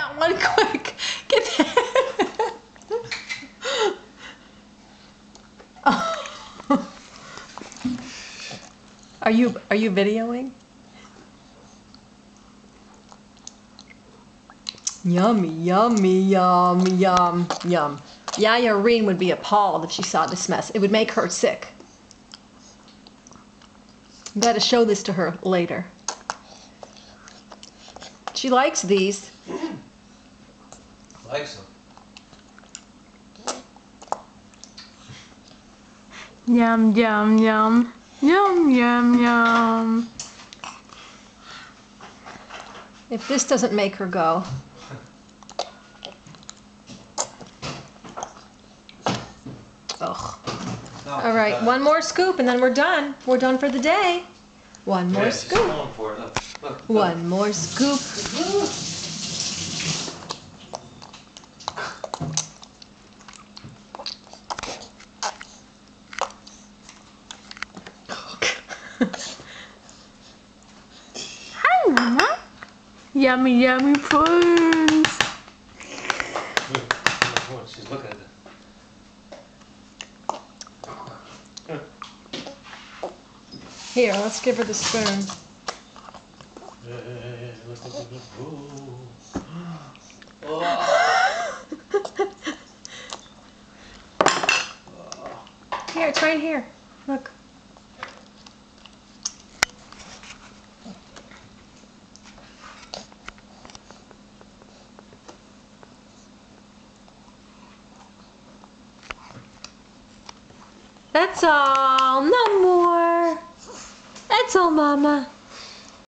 that one quick. Get that. Oh. Are you videoing? Yummy, yummy, yum, yum, yum. Yaya Reen would be appalled if she saw this mess. It would make her sick. You got to show this to her later. She likes these. Likes them. Yum, yum, yum. Yum, yum, yum. If this doesn't make her go. Ugh. All right, one more scoop and then we're done. We're done for the day. One more scoop. She's going for it. Look, look. One more scoop. Hi, Mama. Yummy, yummy prunes. She's looking at it. Here, let's give her the spoon. Here, it's right here. Look. That's all. No more. That's all, Mama.